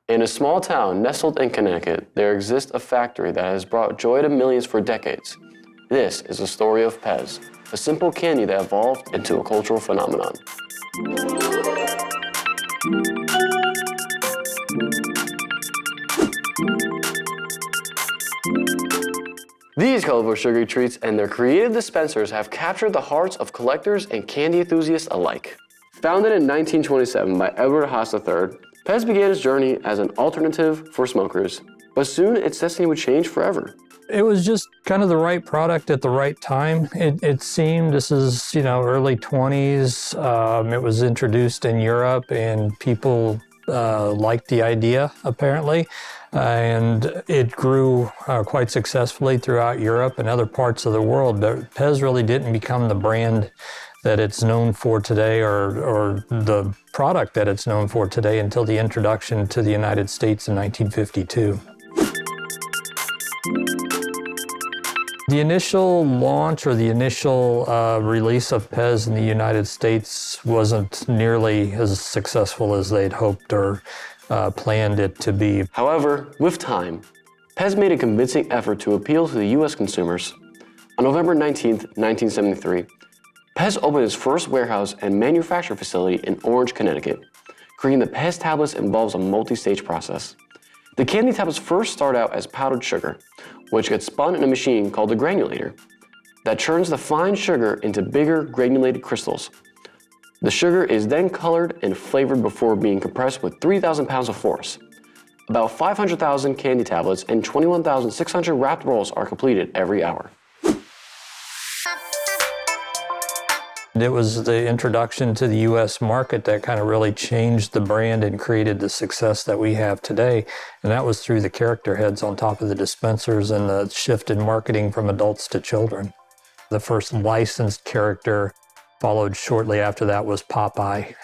In a small town nestled in Connecticut, there exists a factory that has brought joy to millions for decades. This is the story of PEZ, a simple candy that evolved into a cultural phenomenon. These colorful sugary treats and their creative dispensers have captured the hearts of collectors and candy enthusiasts alike. Founded in 1927 by Edward Haas III, PEZ began its journey as an alternative for smokers, but soon its destiny would change forever. It was just kind of the right product at the right time. It seemed, this is, early 20s. It was introduced in Europe and people liked the idea, apparently. And it grew quite successfully throughout Europe and other parts of the world. But PEZ really didn't become the brand that it's known for today or the product that it's known for today until the introduction to the United States in 1952. The initial launch or the initial release of PEZ in the United States wasn't nearly as successful as they'd hoped or planned it to be. However, with time, PEZ made a convincing effort to appeal to the U.S. consumers. On November 19, 1973, PEZ opened its first warehouse and manufacturing facility in Orange, Connecticut. Creating the PEZ tablets involves a multi-stage process. The candy tablets first start out as powdered sugar, which gets spun in a machine called a granulator that turns the fine sugar into bigger granulated crystals. The sugar is then colored and flavored before being compressed with 3,000 pounds of force. About 500,000 candy tablets and 21,600 wrapped rolls are completed every hour. It was the introduction to the U.S. market that kind of really changed the brand and created the success that we have today. And that was through the character heads on top of the dispensers and the shift in marketing from adults to children. The first licensed character followed shortly after that was Popeye,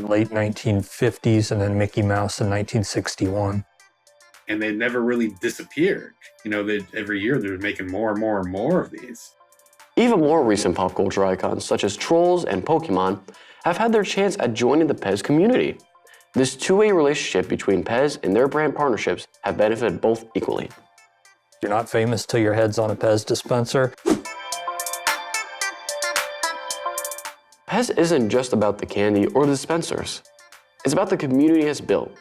late 1950s, and then Mickey Mouse in 1961. And they never really disappeared. Every year they're making more and more and more of these. Even more recent pop culture icons, such as Trolls and Pokemon, have had their chance at joining the PEZ community. This two-way relationship between PEZ and their brand partnerships have benefited both equally. You're not famous till your head's on a PEZ dispenser. PEZ isn't just about the candy or the dispensers. It's about the community it's built.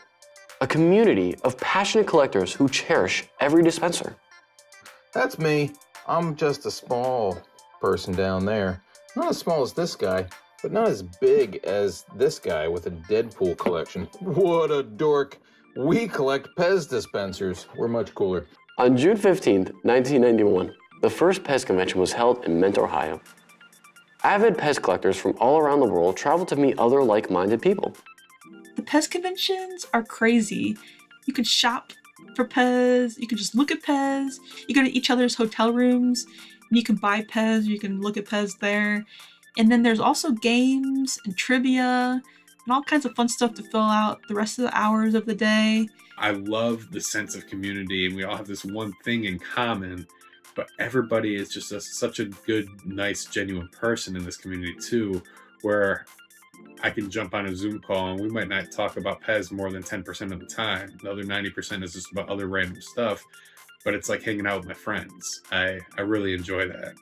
A community of passionate collectors who cherish every dispenser. That's me. I'm just a small person down there. Not as small as this guy, but not as big as this guy with a Deadpool collection. What a dork. We collect PEZ dispensers. We're much cooler. On June 15th, 1991, the first PEZ convention was held in Mentor, Ohio. Avid PEZ collectors from all around the world traveled to meet other like-minded people. The PEZ conventions are crazy. You can shop for PEZ, you can just look at PEZ, you go to each other's hotel rooms, and you can buy PEZ, you can look at PEZ there. And then there's also games and trivia and all kinds of fun stuff to fill out the rest of the hours of the day. I love the sense of community, and we all have this one thing in common, but everybody is just such a good, nice, genuine person in this community too, where I can jump on a Zoom call and we might not talk about PEZ more than 10% of the time. The other 90% is just about other random stuff, but it's like hanging out with my friends. I really enjoy that.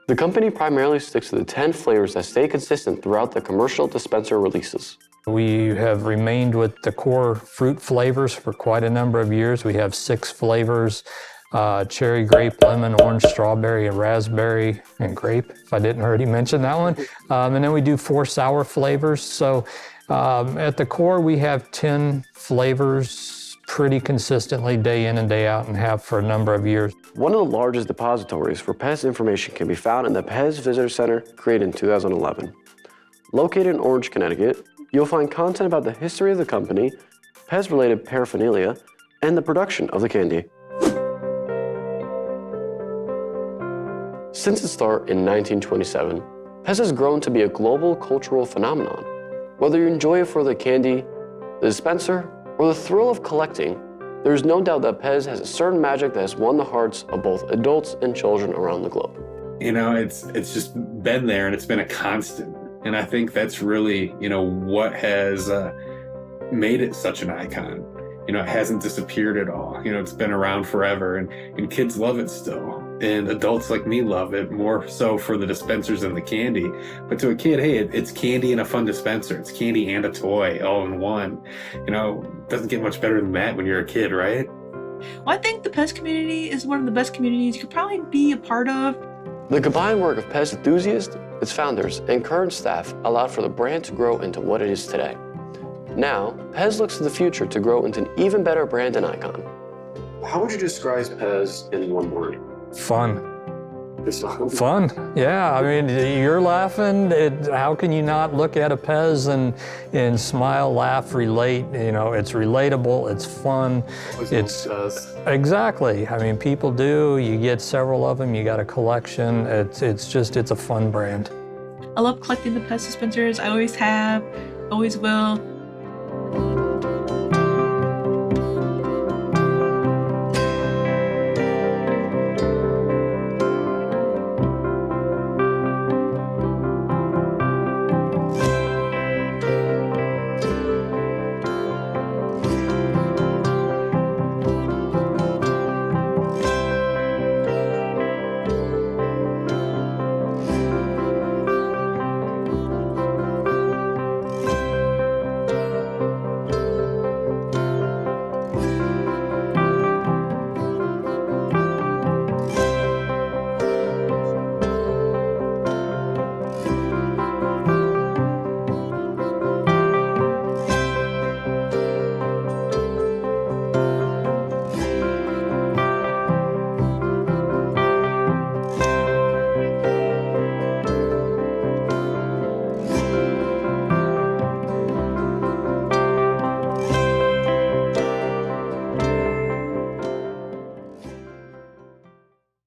The company primarily sticks to the 10 flavors that stay consistent throughout the commercial dispenser releases. We have remained with the core fruit flavors for quite a number of years. We have 6 flavors, cherry, grape, lemon, orange, strawberry, and raspberry, and grape, if I didn't already mention that one. And then we do 4 sour flavors. So at the core, we have 10 flavors pretty consistently day in and day out and have for a number of years. One of the largest depositories for PEZ information can be found in the PEZ Visitor Center, created in 2011. Located in Orange, Connecticut, you'll find content about the history of the company, PEZ-related paraphernalia, and the production of the candy. Since its start in 1927, PEZ has grown to be a global cultural phenomenon. Whether you enjoy it for the candy, the dispenser, or the thrill of collecting, there is no doubt that PEZ has a certain magic that has won the hearts of both adults and children around the globe. It's just been there, and it's been a constant. And I think that's really, what has made it such an icon. You know, it hasn't disappeared at all. You know, it's been around forever, and kids love it still. And adults like me love it, more so for the dispensers and the candy. But to a kid, hey, it's candy and a fun dispenser. It's candy and a toy all in one. You know, doesn't get much better than that when you're a kid, right? Well, I think the PEZ community is one of the best communities you could probably be a part of. The combined work of PEZ enthusiasts, its founders, and current staff allowed for the brand to grow into what it is today. Now, PEZ looks to the future to grow into an even better brand and icon. How would you describe PEZ in one word? Fun. Fun. Yeah, I mean, you're laughing. How can you not look at a PEZ and smile, laugh, relate? You know, it's relatable, it's fun. It's exactly. I mean, people do. You get several of them. You got a collection. It's a fun brand. I love collecting the PEZ dispensers. I always have, always will.